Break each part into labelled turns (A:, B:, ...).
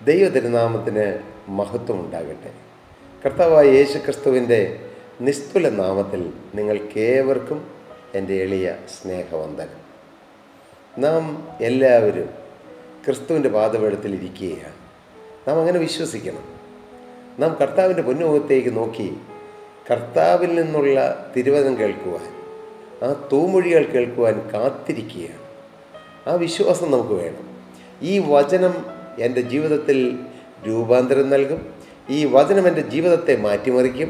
A: ദൈവ തിരുനാമത്തിന് മഹത്വം ഉണ്ടാകട്ടെ. കർത്താവായ യേശു ക്രിസ്തുവിൻ്റെ നിസ്തുല നാമത്തിൽ നിങ്ങൾക്കേവർക്കും എൻ്റെ എളിയ സ്നേഹവന്ദനം. നാം എല്ലാവരും ക്രിസ്തുവിൻ്റെ പാദപീഠത്തിലിരിക്കുകയാണ്. നാം അങ്ങനെ വിശ്വസിക്കണം. നാം കർത്താവിൻ്റെ പൊന്നുമുഖത്തേക്ക് നോക്കി കർത്താവിൽ നിന്നുള്ള തിരുവചനം കേൾക്കുവാൻ, ആ തൂമൊഴികൾ കേൾക്കുവാൻ കാത്തിരിക്കുകയാണ്. ആ വിശ്വാസം നമുക്ക് വേണം. ഈ വചനം എൻ്റെ ജീവിതത്തിൽ രൂപാന്തരം നൽകും. ഈ വചനം എൻ്റെ ജീവിതത്തെ മാറ്റിമറിക്കും.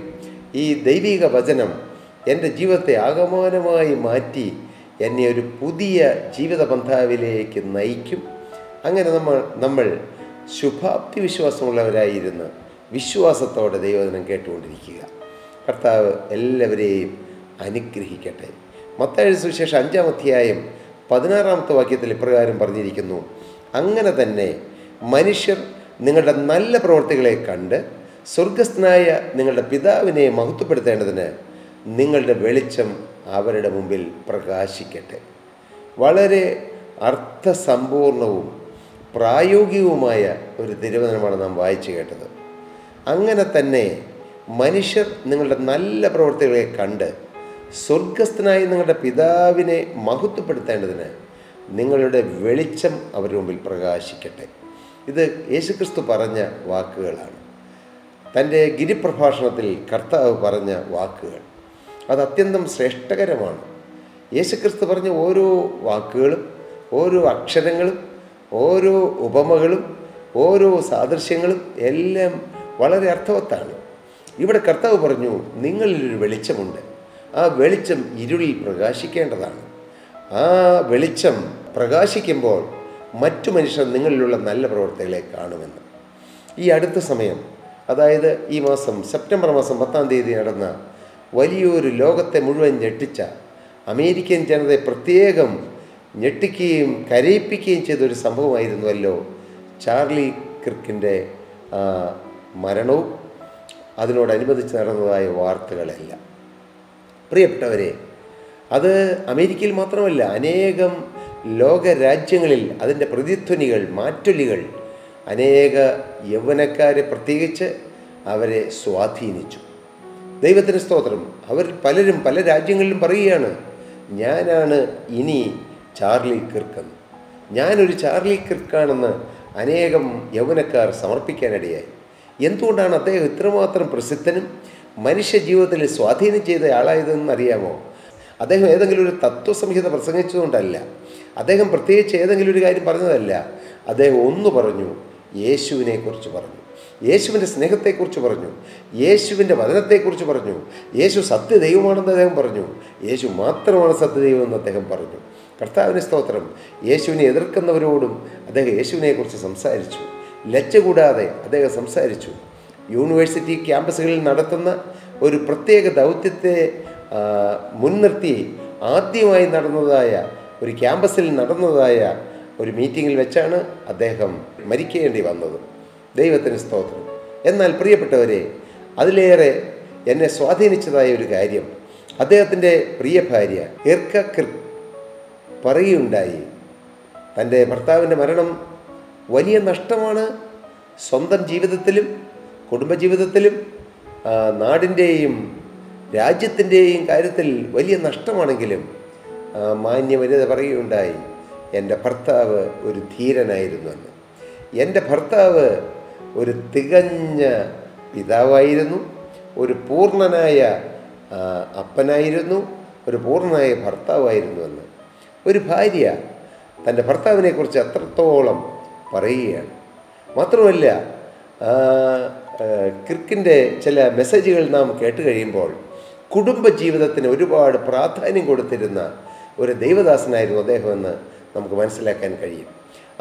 A: ഈ ദൈവിക വചനം എൻ്റെ ജീവിതത്തെ ആകമാനമായി മാറ്റി എന്നെ ഒരു പുതിയ ജീവിത പന്ഥാവിലേക്ക് നയിക്കും. അങ്ങനെ നമ്മൾ ശുഭാപ്തി വിശ്വാസമുള്ളവരായിരുന്ന് വിശ്വാസത്തോടെ ദൈവവചനം കേട്ടുകൊണ്ടിരിക്കുക. കർത്താവ് എല്ലാവരെയും അനുഗ്രഹിക്കട്ടെ. മത്തായിയുടെ സുവിശേഷം 5-ാം അധ്യായം 16-ാമത്തെ വാക്യത്തിൽ ഇപ്രകാരം പറഞ്ഞിരിക്കുന്നു: അങ്ങനെ തന്നെ മനുഷ്യർ നിങ്ങളുടെ നല്ല പ്രവൃത്തികളെ കണ്ട് സ്വർഗസ്ഥനായ നിങ്ങളുടെ പിതാവിനെ മഹത്വപ്പെടുത്തേണ്ടതിന് നിങ്ങളുടെ വെളിച്ചം അവരുടെ മുമ്പിൽ പ്രകാശിക്കട്ടെ. വളരെ അർത്ഥസമ്പൂർണവും പ്രായോഗികവുമായ ഒരു തിരുവചനമാണ് നാം വായിച്ചു കേട്ടത്. അങ്ങനെ തന്നെ മനുഷ്യർ നിങ്ങളുടെ നല്ല പ്രവൃത്തികളെ കണ്ട് സ്വർഗസ്ഥനായ നിങ്ങളുടെ പിതാവിനെ മഹത്വപ്പെടുത്തേണ്ടതിന് നിങ്ങളുടെ വെളിച്ചം അവരുടെ മുമ്പിൽ പ്രകാശിക്കട്ടെ. ഇത് യേശുക്രിസ്തു പറഞ്ഞ വാക്കുകളാണ്. തൻ്റെ ഗിരിപ്രഭാഷണത്തിൽ കർത്താവ് പറഞ്ഞ വാക്കുകൾ അത് അത്യന്തം ശ്രേഷ്ഠകരമാണ്. യേശുക്രിസ്തു പറഞ്ഞ ഓരോ വാക്കുകളും, ഓരോ അക്ഷരങ്ങളും, ഓരോ ഉപമകളും, ഓരോ സാദൃശ്യങ്ങളും എല്ലാം വളരെ അർത്ഥവത്താണ്. ഇവിടെ കർത്താവ് പറഞ്ഞു, നിങ്ങളിലൊരു വെളിച്ചമുണ്ട്. ആ വെളിച്ചം ഇരുളിൽ പ്രകാശിക്കേണ്ടതാണ്. ആ വെളിച്ചം പ്രകാശിക്കുമ്പോൾ മറ്റു മനുഷ്യർ നിങ്ങളിലുള്ള നല്ല പ്രവൃത്തികളെ കാണുമെന്ന്. ഈ അടുത്ത സമയം, അതായത് ഈ മാസം സെപ്റ്റംബർ മാസം 10-ാം തീയതി നടന്ന വലിയൊരു ലോകത്തെ മുഴുവൻ ഞെട്ടിച്ച, അമേരിക്കൻ ജനതയെ പ്രത്യേകം ഞെട്ടിക്കുകയും കരയിപ്പിക്കുകയും ചെയ്തൊരു സംഭവമായിരുന്നുവല്ലോ ചാർലി കിർക്കിൻ്റെ മരണവും അതിനോടനുബന്ധിച്ച് നടന്നതായ വാർത്തകളെല്ലാം. പ്രിയപ്പെട്ടവരെ, അത് അമേരിക്കയിൽ മാത്രമല്ല, അനേകം ലോകരാജ്യങ്ങളിൽ അതിൻ്റെ പ്രതിധ്വനികൾ, മാറ്റൊലികൾ അനേക യൗവനക്കാരെ പ്രത്യേകിച്ച് അവരെ സ്വാധീനിച്ചു. ദൈവത്തിന് സ്തോത്രം. അവർ പലരും പല രാജ്യങ്ങളിലും പറയുകയാണ്, ഞാനാണ് ഇനി ചാർലി കിർക്കെന്ന്. ഞാനൊരു ചാർലി കിർക്കാണെന്ന് അനേകം യൗവനക്കാർ സമർപ്പിക്കാനിടയായി. എന്തുകൊണ്ടാണ് അദ്ദേഹം ഇത്രമാത്രം പ്രസിദ്ധനും മനുഷ്യ ജീവിതത്തിൽ സ്വാധീനം ചെയ്ത ആളായതെന്ന് അറിയാമോ? അദ്ദേഹം ഏതെങ്കിലും ഒരു തത്വസംഹിത പ്രസംഗിച്ചതുകൊണ്ടല്ല, അദ്ദേഹം പ്രത്യേകിച്ച് ഏതെങ്കിലും ഒരു കാര്യം പറഞ്ഞതല്ല. അദ്ദേഹം ഒന്ന് പറഞ്ഞു, യേശുവിനെക്കുറിച്ച് പറഞ്ഞു, യേശുവിൻ്റെ സ്നേഹത്തെക്കുറിച്ച് പറഞ്ഞു, യേശുവിൻ്റെ വചനത്തെക്കുറിച്ച് പറഞ്ഞു, യേശു സത്യദൈവമാണെന്ന് അദ്ദേഹം പറഞ്ഞു, യേശു മാത്രമാണ് സത്യദൈവമെന്ന് അദ്ദേഹം പറഞ്ഞു. കർത്താവിന് സ്തോത്രം. യേശുവിനെ എതിർക്കുന്നവരോടും അദ്ദേഹം യേശുവിനെക്കുറിച്ച് സംസാരിച്ചു. ലജ്ജ കൂടാതെ അദ്ദേഹം സംസാരിച്ചു. യൂണിവേഴ്സിറ്റി ക്യാമ്പസുകളിൽ നടത്തുന്ന ഒരു പ്രത്യേക ദൗത്യത്തെ മുൻനിർത്തി ആദ്യമായി നടന്നതായ ഒരു ക്യാമ്പസിൽ നടന്നതായ ഒരു മീറ്റിങ്ങിൽ വെച്ചാണ് അദ്ദേഹം മരിക്കേണ്ടി വന്നത്. ദൈവത്തിന് സ്തോത്രം. എന്നാൽ പ്രിയപ്പെട്ടവരെ, അതിലേറെ എന്നെ സ്വാധീനിച്ചതായ ഒരു കാര്യം, അദ്ദേഹത്തിൻ്റെ പ്രിയ ഭാര്യ ഇർക്ക കിർക്ക് പറയുകയുണ്ടായി, തൻ്റെ ഭർത്താവിൻ്റെ മരണം വലിയ നഷ്ടമാണ്. സ്വന്തം ജീവിതത്തിലും കുടുംബജീവിതത്തിലും നാടിൻ്റെയും രാജ്യത്തിൻ്റെയും കാര്യത്തിൽ വലിയ നഷ്ടമാണെങ്കിലും മാന്യവനിത പറയുകയുണ്ടായി, എൻ്റെ ഭർത്താവ് ഒരു ധീരനായിരുന്നു എന്ന്. എൻ്റെ ഭർത്താവ് ഒരു തികഞ്ഞ പിതാവായിരുന്നു, ഒരു പൂർണ്ണനായ അപ്പനായിരുന്നു, ഒരു പൂർണ്ണനായ ഭർത്താവായിരുന്നു എന്ന്. ഒരു ഭാര്യ തൻ്റെ ഭർത്താവിനെക്കുറിച്ച് അത്രത്തോളം പറയുകയാണ്. മാത്രമല്ല, കിർക്കിൻ്റെ ചില മെസ്സേജുകൾ നാം കേട്ട് കഴിയുമ്പോൾ കുടുംബജീവിതത്തിന് ഒരുപാട് പ്രാധാന്യം കൊടുത്തിരുന്ന ഒരു ദൈവദാസനായിരുന്നു അദ്ദേഹമെന്ന് നമുക്ക് മനസ്സിലാക്കാൻ കഴിയും.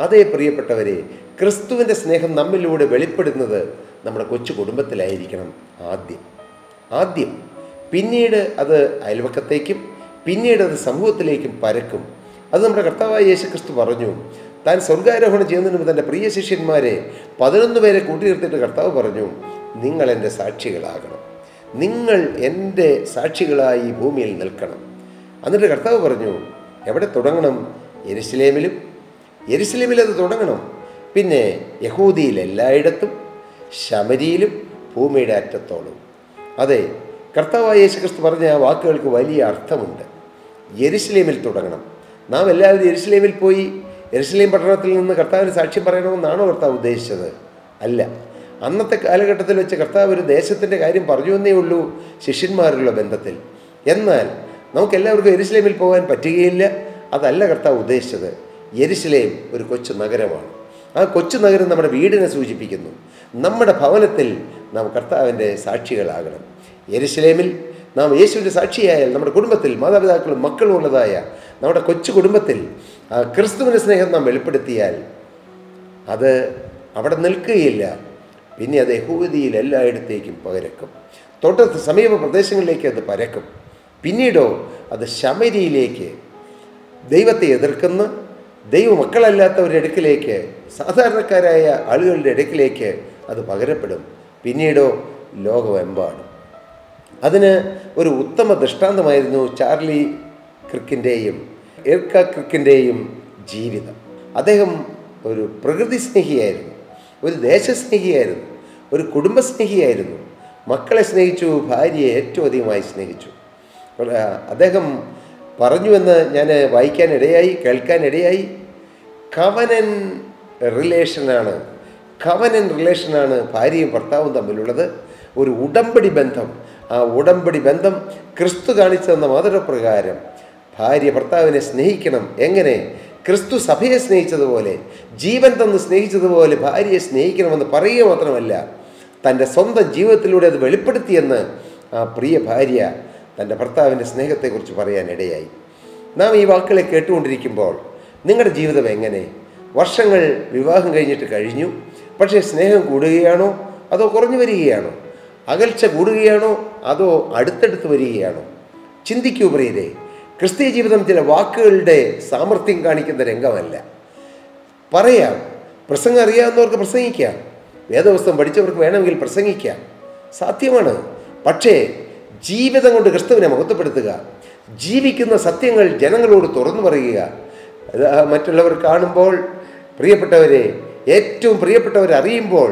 A: അതേ പ്രിയപ്പെട്ടവരെ, ക്രിസ്തുവിൻ്റെ സ്നേഹം നമ്മിലൂടെ വെളിപ്പെടുന്നത് നമ്മുടെ കൊച്ചു കുടുംബത്തിലായിരിക്കണം ആദ്യം. പിന്നീട് അത് അയൽവക്കത്തേക്കും പിന്നീട് അത് സമൂഹത്തിലേക്കും പരക്കും. അത് നമ്മുടെ കർത്താവായ യേശു ക്രിസ്തു പറഞ്ഞു. താൻ സ്വർഗാരോഹണം ചെയ്യുന്നതിന് മുമ്പ് തൻ്റെ പ്രിയ ശിഷ്യന്മാരെ 11 പേരെ കൂട്ടി നിർത്തിയിട്ട് കർത്താവ് പറഞ്ഞു, നിങ്ങൾ എൻ്റെ സാക്ഷികളാകണം, നിങ്ങൾ എൻ്റെ സാക്ഷികളായി ഈ ഭൂമിയിൽ നിൽക്കണം. എന്നിട്ട് കർത്താവ് പറഞ്ഞു, എവിടെ തുടങ്ങണം? യെരുശലേമിൽ അത് തുടങ്ങണം. പിന്നെ യഹൂദിയിൽ എല്ലായിടത്തും, ശമരിയിലും, ഭൂമിയുടെ അറ്റത്തോളം. അതെ, കർത്താവായ യേശുക്രിസ്തു പറഞ്ഞ ആ വാക്കുകൾക്ക് വലിയ അർത്ഥമുണ്ട്. യെരുശലേമിൽ തുടങ്ങണം. നാം എല്ലാവരും യെരുശലേമിൽ പോയി യെരുശലേം പട്ടണത്തിൽ നിന്ന് കർത്താവിന് സാക്ഷ്യം പറയണമെന്നാണോ കർത്താവ് ഉദ്ദേശിച്ചത്? അല്ല. അന്നത്തെ കാലഘട്ടത്തിൽ വെച്ച് കർത്താവ് ഒരു ദേശത്തിൻ്റെ കാര്യം പറഞ്ഞു എന്നേ ഉള്ളൂ ശിഷ്യന്മാരുള്ള ബന്ധത്തിൽ. എന്നാൽ നമുക്കെല്ലാവർക്കും യെരുശലേമിൽ പോകാൻ പറ്റുകയില്ല. അതല്ല കർത്താവ് ഉദ്ദേശിച്ചത്. യെരുശലേം ഒരു കൊച്ചു നഗരമാണ്. ആ കൊച്ചു നഗരം നമ്മുടെ വീടിനെ സൂചിപ്പിക്കുന്നു. നമ്മുടെ ഭവനത്തിൽ നാം കർത്താവിൻ്റെ സാക്ഷികളാകണം. യെരുശലേമിൽ നാം യേശുവിൻ്റെ സാക്ഷിയായാൽ നമ്മുടെ കുടുംബത്തിൽ മാതാപിതാക്കളും മക്കളും ഉള്ളതായ നമ്മുടെ കൊച്ചു കുടുംബത്തിൽ ആ ക്രിസ്തുവിൻ്റെ സ്നേഹം നാം വെളിപ്പെടുത്തിയാൽ അത് അവിടെ നിൽക്കുകയില്ല. പിന്നെ അത് യഹൂദിയിൽ എല്ലായിടത്തേക്കും പരക്കും. തൊട്ടടുത്ത സമീപ പ്രദേശങ്ങളിലേക്ക് അത് പരക്കും. പിന്നീടോ അത് ശമരിയിലേക്ക്, ദൈവത്തെ എതിർക്കുന്ന ദൈവമക്കളല്ലാത്തവരുടെ അടുക്കിലേക്ക്, സാധാരണക്കാരായ ആളുകളുടെ അടുക്കിലേക്ക് അത് പകരപ്പെടും. പിന്നീടോ ലോകമെമ്പാടും. അതിന് ഒരു ഉത്തമ ദൃഷ്ടാന്തമായിരുന്നു ചാർലി ക്രിക്കിൻ്റെയും എർക്ക ക്രിക്കിൻ്റെയും ജീവിതം. അദ്ദേഹം ഒരു പ്രകൃതി സ്നേഹിയായിരുന്നു, ഒരു ദേശസ്നേഹിയായിരുന്നു, ഒരു കുടുംബസ്നേഹിയായിരുന്നു. മക്കളെ സ്നേഹിച്ചു, ഭാര്യയെ ഏറ്റവും അധികമായി സ്നേഹിച്ചു. അദ്ദേഹം പറഞ്ഞുവെന്ന് ഞാൻ വായിക്കാനിടയായി, കേൾക്കാനിടയായി. കവനൻ റിലേഷനാണ് ഭാര്യയും ഭർത്താവും തമ്മിലുള്ളത്. ഒരു ഉടമ്പടി ബന്ധം. ആ ഉടമ്പടി ബന്ധം ക്രിസ്തു കാണിച്ചു തന്ന മാതൃകപ്രകാരം ഭാര്യ ഭർത്താവിനെ സ്നേഹിക്കണം. എങ്ങനെ? ക്രിസ്തു സഭയെ സ്നേഹിച്ചതുപോലെ, ജീവൻ തന്ന് സ്നേഹിച്ചതുപോലെ ഭാര്യയെ സ്നേഹിക്കണമെന്ന് പറയുക മാത്രമല്ല, തൻ്റെ സ്വന്തം ജീവിതത്തിലൂടെ അത് വെളിപ്പെടുത്തിയെന്ന് ആ പ്രിയ ഭാര്യ തൻ്റെ ഭർത്താവിൻ്റെ സ്നേഹത്തെക്കുറിച്ച് പറയാനിടയായി. നാം ഈ വാക്കുകളെ കേട്ടുകൊണ്ടിരിക്കുമ്പോൾ നിങ്ങളുടെ ജീവിതം എങ്ങനെ? വർഷങ്ങൾ വിവാഹം കഴിഞ്ഞു, പക്ഷേ സ്നേഹം കൂടുകയാണോ അതോ കുറഞ്ഞു വരികയാണോ? അകൽച്ച കൂടുകയാണോ അതോ അടുത്തടുത്ത് വരികയാണോ? ചിന്തിക്കൂ പ്രിയരേ. ക്രിസ്തീയ ജീവിതം ചില വാക്കുകളുടെ സാമർഥ്യം കാണിക്കുന്ന രംഗമല്ല. പറയാം, പ്രസംഗം അറിയാവുന്നവർക്ക് പ്രസംഗിക്കാം, വേദപുസ്തകം പഠിച്ചവർക്ക് വേണമെങ്കിൽ പ്രസംഗിക്കാം, സാധ്യമാണ്. പക്ഷേ ജീവിതം കൊണ്ട് ക്രിസ്തുവിനെ മഹത്വപ്പെടുത്തുക, ജീവിക്കുന്ന സത്യങ്ങൾ ജനങ്ങളോട് തുറന്നു പറയുക, മറ്റുള്ളവർ കാണുമ്പോൾ, പ്രിയപ്പെട്ടവരെ, ഏറ്റവും പ്രിയപ്പെട്ടവരെ അറിയുമ്പോൾ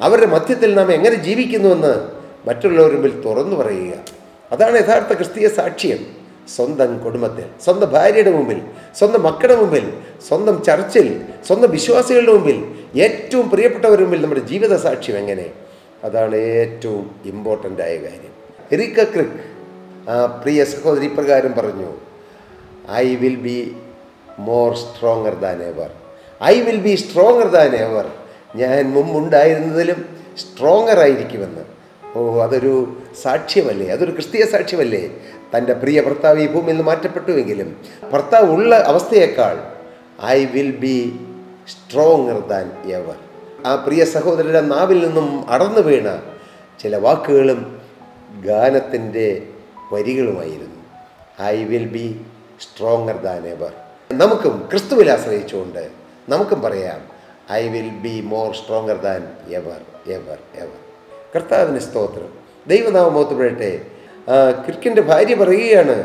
A: അവരുടെ മധ്യത്തിൽ നാം എങ്ങനെ ജീവിക്കുന്നുവെന്ന് മറ്റുള്ളവരുടെ മുമ്പിൽ തുറന്നു പറയുക. അതാണ് യഥാർത്ഥ ക്രിസ്തീയ സാക്ഷ്യം. സ്വന്തം കുടുംബത്തിൽ, സ്വന്തം ഭാര്യയുടെ മുമ്പിൽ, സ്വന്തം മക്കളുടെ മുമ്പിൽ, സ്വന്തം ചർച്ചിൽ, സ്വന്തം വിശ്വാസികളുടെ മുമ്പിൽ, ഏറ്റവും പ്രിയപ്പെട്ടവരുടെ മുമ്പിൽ നമ്മുടെ ജീവിത സാക്ഷ്യം എങ്ങനെ? അതാണ് ഏറ്റവും ഇമ്പോർട്ടൻ്റ് ആയ കാര്യം. എറിക്ക ക്രിക്ക് ആ പ്രിയ സഹോദരി പ്രകാരം പറഞ്ഞു, I will be more stronger than ever. I will be stronger than ever. ഞാൻ മുമ്പുണ്ടായിരുന്നതിലും സ്ട്രോങ്ങർ ആയിരിക്കുമെന്ന്. അതൊരു സാക്ഷ്യമല്ലേ? അതൊരു ക്രിസ്തീയ സാക്ഷ്യമല്ലേ? തൻ്റെ പ്രിയ ഭർത്താവ് ഈ ഭൂമിയിൽ നിന്ന് മാറ്റപ്പെട്ടുവെങ്കിലും ഭർത്താവ് ഉള്ള അവസ്ഥയേക്കാൾ I will be stronger than ever. ആ പ്രിയ സഹോദരരുടെ നാവിൽ നിന്നും അടർന്നു വീണ ചില വാക്കുകളും ഗാനത്തിൻ്റെ വരികളുമായിരുന്നു. I will be stronger than ever. നമുക്കും ക്രിസ്തുവിൽ ആശ്രയിച്ചുകൊണ്ട് നമുക്കും പറയാം, I will be more stronger than ever ever ever. കർത്താവിന് സ്തോത്രം. ദൈവനാമം മഹത്വപ്പെടട്ടെ. ക്രിക്കിൻ്റെ ഭാര്യ പറയുകയാണ്,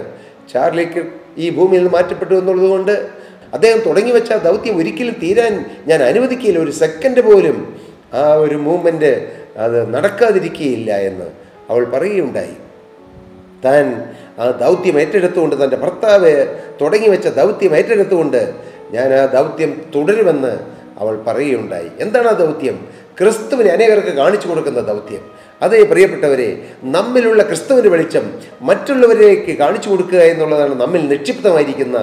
A: ചാർലി ക്രിക്ക് ഈ ഭൂമിയിൽ നിന്ന് മാറ്റപ്പെട്ടു എന്നുള്ളത് കൊണ്ട് അദ്ദേഹം തുടങ്ങി വെച്ച ആ ദൗത്യം ഒരിക്കലും തീരാൻ ഞാൻ അനുവദിക്കുകയില്ല. ഒരു സെക്കൻഡ് പോലും ആ ഒരു മൂവ്മെൻറ്റ് അത് നടക്കാതിരിക്കുകയില്ല എന്ന് അവൾ പറയുകയുണ്ടായി. താൻ ആ ദൗത്യം ഏറ്റെടുത്തുകൊണ്ട്, തൻ്റെ ഭർത്താവ് തുടങ്ങി വെച്ച ദൗത്യം ഏറ്റെടുത്തുകൊണ്ട് ഞാൻ ആ ദൗത്യം തുടരുമെന്ന് അവൾ പറയുകയുണ്ടായി. എന്താണ് ആ ദൗത്യം? ക്രിസ്തുവിനെ അനേകർക്ക് കാണിച്ചു കൊടുക്കുന്ന ദൗത്യം. അതേ പ്രിയപ്പെട്ടവരെ, നമ്മിലുള്ള ക്രിസ്തുവിൻ്റെ വെളിച്ചം മറ്റുള്ളവരിലേക്ക് കാണിച്ചു കൊടുക്കുക എന്നുള്ളതാണ് നമ്മിൽ നിക്ഷിപ്തമായിരിക്കുന്ന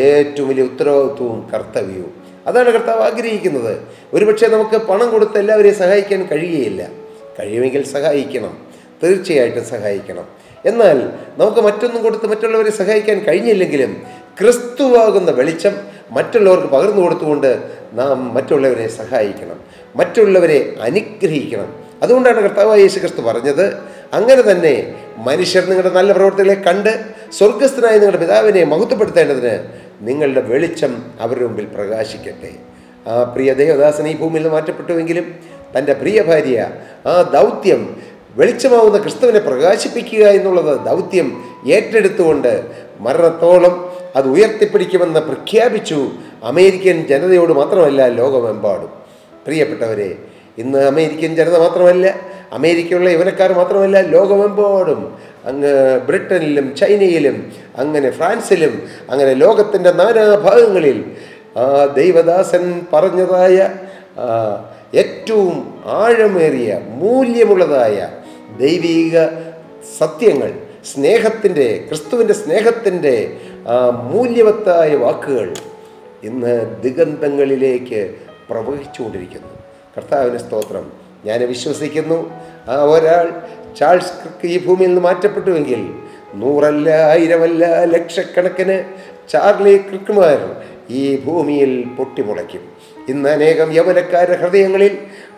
A: ഏറ്റവും വലിയ ഉത്തരവാദിത്വവും കർത്തവ്യവും. അതാണ് കർത്താവ് ആഗ്രഹിക്കുന്നത്. ഒരുപക്ഷെ നമുക്ക് പണം കൊടുത്ത് എല്ലാവരെയും സഹായിക്കാൻ കഴിയുകയില്ല. കഴിയുമെങ്കിൽ സഹായിക്കണം, തീർച്ചയായിട്ടും സഹായിക്കണം. എന്നാൽ നമുക്ക് മറ്റൊന്നും കൊടുത്ത് മറ്റുള്ളവരെ സഹായിക്കാൻ കഴിഞ്ഞില്ലെങ്കിലും ക്രിസ്തുവാകുന്ന വെളിച്ചം മറ്റുള്ളവർക്ക് പകർന്നു കൊടുത്തുകൊണ്ട് നാം മറ്റുള്ളവരെ സഹായിക്കണം, മറ്റുള്ളവരെ അനുഗ്രഹിക്കണം. അതുകൊണ്ടാണ് കർത്താവായ യേശു ക്രിസ്തു പറഞ്ഞത്, അങ്ങനെ തന്നെ മനുഷ്യർ നിങ്ങളുടെ നല്ല പ്രവർത്തികളെ കണ്ട് സ്വർഗസ്ഥനായ നിങ്ങളുടെ പിതാവിനെ മഹത്വപ്പെടുത്തേണ്ടതിന് നിങ്ങളുടെ വെളിച്ചം അവരുടെ മുമ്പിൽ പ്രകാശിക്കട്ടെ. ആ പ്രിയ ദേവദാസൻ ഈ ഭൂമിയിൽ നിന്ന് മാറ്റപ്പെട്ടുവെങ്കിലും തൻ്റെ പ്രിയ ഭാര്യ ആ ദൗത്യം, വെളിച്ചമാവുന്ന ക്രിസ്തുവിനെ പ്രകാശിപ്പിക്കുക എന്നുള്ളത് ദൗത്യം ഏറ്റെടുത്തുകൊണ്ട് മരണത്തോളം അത് ഉയർത്തിപ്പിടിക്കുമെന്ന് പ്രഖ്യാപിച്ചു. അമേരിക്കൻ ജനതയോട് മാത്രമല്ല, ലോകമെമ്പാടും. പ്രിയപ്പെട്ടവരെ, ഇന്ന് അമേരിക്കൻ ജനത മാത്രമല്ല, അമേരിക്കയുള്ള യൗവനക്കാർ മാത്രമല്ല, ലോകമെമ്പാടും അങ്ങ് ബ്രിട്ടനിലും ചൈനയിലും അങ്ങനെ ഫ്രാൻസിലും അങ്ങനെ ലോകത്തിൻ്റെ നാനാഭാഗങ്ങളിൽ ദൈവദാസൻ പറഞ്ഞതായ ഏറ്റവും ആഴമേറിയ മൂല്യമുള്ളതായ ദൈവിക സത്യങ്ങൾ, സ്നേഹത്തിൻ്റെ, ക്രിസ്തുവിൻ്റെ സ്നേഹത്തിൻ്റെ മൂല്യവത്തായ വാക്കുകൾ ഇന്ന് ദിഗന്ധങ്ങളിലേക്ക് പ്രവഹിച്ചുകൊണ്ടിരിക്കുന്നു. കർത്താവിന് സ്തോത്രം. ഞാൻ വിശ്വസിക്കുന്നു, ഒരാൾ ചാൾസ് ക്രിക്ക് ഈ ഭൂമിയിൽ നിന്ന് മാറ്റപ്പെട്ടുവെങ്കിൽ 100 അല്ല 1000 അല്ല ലക്ഷക്കണക്കിന് ചാർലി ക്രിക്കുമാർ ഈ ഭൂമിയിൽ പൊട്ടിമുളയ്ക്കും. ഇന്ന് അനേകം യൗവനക്കാരുടെ ഹൃദയങ്ങളിൽ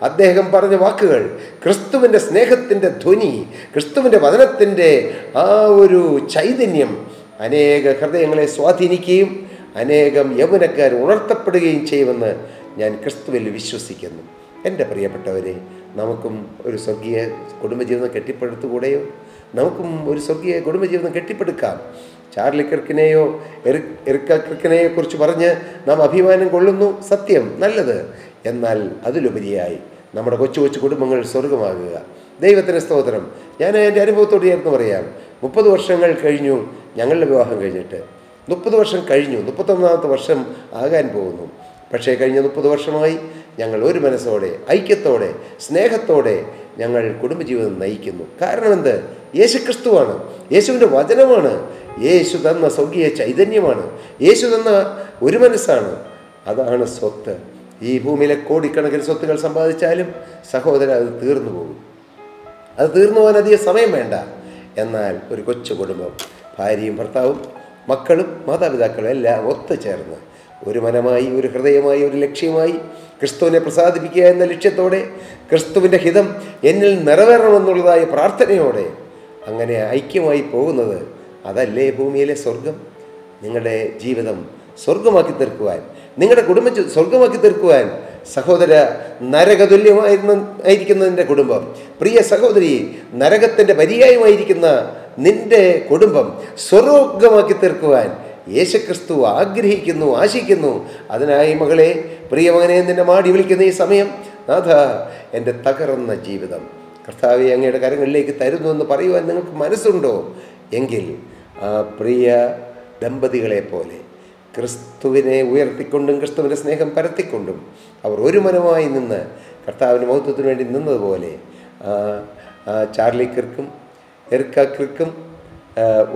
A: അദ്ദേഹം പറഞ്ഞ വാക്കുകൾ, ക്രിസ്തുവിൻ്റെ സ്നേഹത്തിൻ്റെ ധ്വനി, ക്രിസ്തുവിൻ്റെ വചനത്തിൻ്റെ ഒരു ചൈതന്യം അനേക ഹൃദയങ്ങളെ സ്വാധീനിക്കുകയും അനേകം യൗവനക്കാർ ഉണർത്തപ്പെടുകയും ചെയ്യുമെന്ന് ഞാൻ ക്രിസ്തുവിൽ വിശ്വസിക്കുന്നു. എൻ്റെ പ്രിയപ്പെട്ടവരെ, നമുക്കും ഒരു സ്വർഗീയ കുടുംബജീവിതം കെട്ടിപ്പടുത്തുകൂടെയോ? നമുക്കും ഒരു സ്വർഗീയ കുടുംബജീവിതം കെട്ടിപ്പടുക്കാം. ചാർലി ക്രിക്കിനെയോ എറിക്ക ക്രിക്കിനെയോ കുറിച്ച് പറഞ്ഞ് നാം അഭിമാനം കൊള്ളുന്നു, സത്യം, നല്ലത്. എന്നാൽ അതിലുപരിയായി നമ്മുടെ കൊച്ചു കൊച്ചു കുടുംബങ്ങൾ സ്വർഗമാകുക. ദൈവത്തിന് സ്തോത്രം. ഞാൻ എൻ്റെ അനുഭവത്തോട് ചേർന്ന് പറയാം. 30 വർഷങ്ങൾ കഴിഞ്ഞു ഞങ്ങളുടെ വിവാഹം കഴിഞ്ഞിട്ട്. 30 വർഷം കഴിഞ്ഞു, 31ാമത്തെ വർഷം ആകാൻ പോകുന്നു. പക്ഷേ കഴിഞ്ഞ 30 വർഷമായി ഞങ്ങൾ ഒരു മനസ്സോടെ, ഐക്യത്തോടെ, സ്നേഹത്തോടെ ഞങ്ങൾ കുടുംബജീവിതം നയിക്കുന്നു. കാരണം എന്ത്? യേശുക്രിസ്തുവാണ്, യേശുവിൻ്റെ വചനമാണ്, യേശു തന്ന സ്വർഗീയ ചൈതന്യമാണ്, യേശു തന്ന ഒരു മനസ്സാണ്. അതാണ് സ്വത്ത്. ഈ ഭൂമിയിലെ കോടിക്കണക്കിന് സ്വത്തുകൾ സമ്പാദിച്ചാലും സഹോദര, അത് തീർന്നു പോകും. അത് തീർന്നു പോകാൻ അധികം സമയം വേണ്ട. എന്നാൽ ഒരു കൊച്ചു കുടുംബം, ഭാര്യയും ഭർത്താവും മക്കളും മാതാപിതാക്കളും എല്ലാം ഒത്തുചേർന്ന് ഒരു മനമായി, ഒരു ഹൃദയമായി, ഒരു ലക്ഷ്യമായി ക്രിസ്തുവിനെ പ്രസാദിപ്പിക്കുക എന്ന ലക്ഷ്യത്തോടെ, ക്രിസ്തുവിൻ്റെ ഹിതം എന്നിൽ നിറവേറണമെന്നുള്ളതായ പ്രാർത്ഥനയോടെ അങ്ങനെ ഐക്യമായി പോകുന്നത്, അതല്ലേ ഭൂമിയിലെ സ്വർഗം? നിങ്ങളുടെ ജീവിതം സ്വർഗമാക്കി തീർക്കുവാൻ, നിങ്ങളുടെ കുടുംബം സ്വർഗമാക്കി തീർക്കുവാൻ സഹോദര, നരകതുല്യമായിരിക്കുന്നതിൻ്റെ കുടുംബം, പ്രിയ സഹോദരി, നരകത്തിൻ്റെ പര്യായമായിരിക്കുന്ന നിന്റെ കുടുംബം സ്വർഗമാക്കി തീർക്കുവാൻ യേശുക്രിസ്തു ആഗ്രഹിക്കുന്നു, ആശിക്കുന്നു. അതിനായി മകളെ, പ്രിയമകനെ, നിന്നെ മാടി വിളിക്കുന്ന ഈ സമയം, നാഥ, എൻ്റെ തകർന്ന ജീവിതം കർത്താവെ അങ്ങയുടെ കരങ്ങളിലേക്ക് തരുന്നു എന്ന് പറയുവാൻ നിങ്ങൾക്ക് മനസ്സുണ്ടോ? എങ്കിൽ പ്രിയ ദമ്പതികളെ പോലെ ക്രിസ്തുവിനെ ഉയർത്തിക്കൊണ്ടും ക്രിസ്തുവിൻ്റെ സ്നേഹം പരത്തിക്കൊണ്ടും അവർ ഒരു മനമായി നിന്ന് കർത്താവിൻ്റെ മഹത്വത്തിന് വേണ്ടി നിന്നതുപോലെ ചാർലി ക്രിക്കും എറിക്ക ക്രിക്കും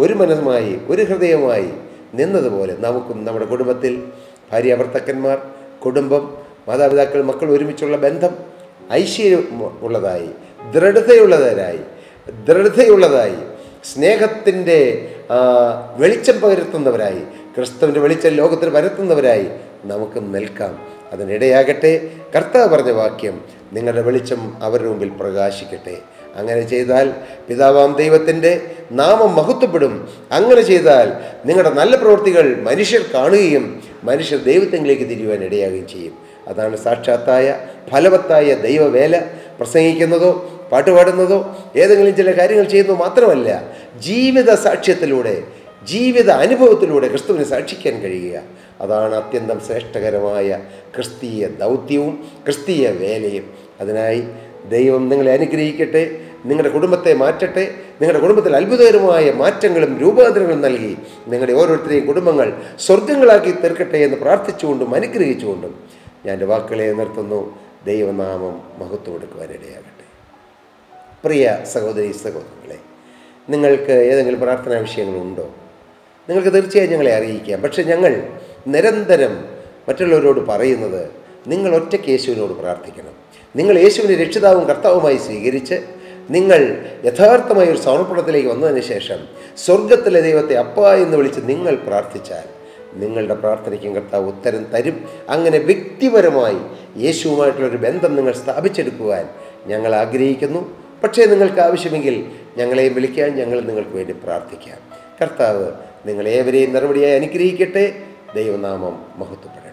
A: ഒരു മനസ്സുമായി, ഒരു ഹൃദയമായി നിന്നതുപോലെ നമുക്കും നമ്മുടെ കുടുംബത്തിൽ ഭാര്യാഭർത്താക്കന്മാർ, കുടുംബം, മാതാപിതാക്കൾ, മക്കൾ ഒരുമിച്ചുള്ള ബന്ധം ഐശ്വര്യമുള്ളതായി, ദൃഢതയുള്ളതായി സ്നേഹത്തിൻ്റെ വെളിച്ചം പകർത്തുന്നവരായി, ക്രിസ്തുവിൻ്റെ വെളിച്ചം ലോകത്തിന് പരത്തുന്നവരായി നമുക്ക് നിൽക്കാം. അതിനിടയാകട്ടെ കർത്താവ് പറഞ്ഞ വാക്യം, നിങ്ങളുടെ വെളിച്ചം അവരുടെ മുമ്പിൽ പ്രകാശിക്കട്ടെ. അങ്ങനെ ചെയ്താൽ പിതാവാം ദൈവത്തിൻ്റെ നാമം മഹത്വപ്പെടും. അങ്ങനെ ചെയ്താൽ നിങ്ങളുടെ നല്ല പ്രവൃത്തികൾ മനുഷ്യർ കാണുകയും മനുഷ്യർ ദൈവത്തിലേക്ക് തിരിയുവാൻ ഇടയാകുകയും ചെയ്യും. അതാണ് സാക്ഷാത്തായ ഫലവത്തായ ദൈവവേല. പ്രസംഗിക്കുന്നതോ പാട്ടുപാടുന്നതോ ഏതെങ്കിലും ചില കാര്യങ്ങൾ ചെയ്യുന്നതോ മാത്രമല്ല, ജീവിത സാക്ഷ്യത്തിലൂടെ, ജീവിത അനുഭവത്തിലൂടെ ക്രിസ്തുവിനെ സാക്ഷിക്കാൻ കഴിയുക. അതാണ് അത്യന്തം ശ്രേഷ്ഠകരമായ ക്രിസ്തീയ ദൗത്യവും ക്രിസ്തീയ വേലയും. അതിനായി ദൈവം നിങ്ങളെ അനുഗ്രഹിക്കട്ടെ, നിങ്ങളുടെ കുടുംബത്തെ മാറ്റട്ടെ, നിങ്ങളുടെ കുടുംബത്തിൽ അത്ഭുതകരമായ മാറ്റങ്ങളും രൂപാന്തരങ്ങളും നൽകി നിങ്ങളുടെ ഓരോരുത്തരെയും കുടുംബങ്ങൾ സ്വർഗങ്ങളാക്കി തീർക്കട്ടെ എന്ന് പ്രാർത്ഥിച്ചുകൊണ്ടും അനുഗ്രഹിച്ചുകൊണ്ടും ഞാൻ എൻ്റെ വാക്കുകളെ നിർത്തുന്നു. ദൈവനാമം മഹത്വം കൊടുക്കുവാനിടയാകട്ടെ. പ്രിയ സഹോദരി സഹോദരങ്ങളെ, നിങ്ങൾക്ക് ഏതെങ്കിലും പ്രാർത്ഥനാ വിഷയങ്ങളുണ്ടോ? നിങ്ങൾക്ക് തീർച്ചയായും ഞങ്ങളെ അറിയിക്കാം. പക്ഷെ ഞങ്ങൾ നിരന്തരം മറ്റുള്ളവരോട് പറയുന്നത്, നിങ്ങൾ ഒറ്റയ്ക്ക് യേശുവിനോട് പ്രാർത്ഥിക്കണം. നിങ്ങൾ യേശുവിനെ രക്ഷിതാവും കർത്താവുമായി സ്വീകരിച്ച് നിങ്ങൾ യഥാർത്ഥമായ ഒരു സമർപ്പണത്തിലേക്ക് വന്നതിന് ശേഷം സ്വർഗത്തിലെ ദൈവത്തെ അപ്പാ എന്ന് വിളിച്ച് നിങ്ങൾ പ്രാർത്ഥിച്ചാൽ നിങ്ങളുടെ പ്രാർത്ഥനയ്ക്കും കർത്താവ് ഉത്തരം തരും. അങ്ങനെ വ്യക്തിപരമായി യേശുവുമായിട്ടുള്ളൊരു ബന്ധം നിങ്ങൾ സ്ഥാപിച്ചെടുക്കുവാൻ ഞങ്ങൾ ആഗ്രഹിക്കുന്നു. പക്ഷേ നിങ്ങൾക്ക് ആവശ്യമെങ്കിൽ ഞങ്ങളെയും വിളിക്കാൻ, ഞങ്ങൾ നിങ്ങൾക്ക് വേണ്ടി പ്രാർത്ഥിക്കാം. കർത്താവ് നിങ്ങളേവരെയും നടപടിയായി അനുഗ്രഹിക്കട്ടെ. ദൈവനാമം മഹത്വപ്പെടട്ടെ.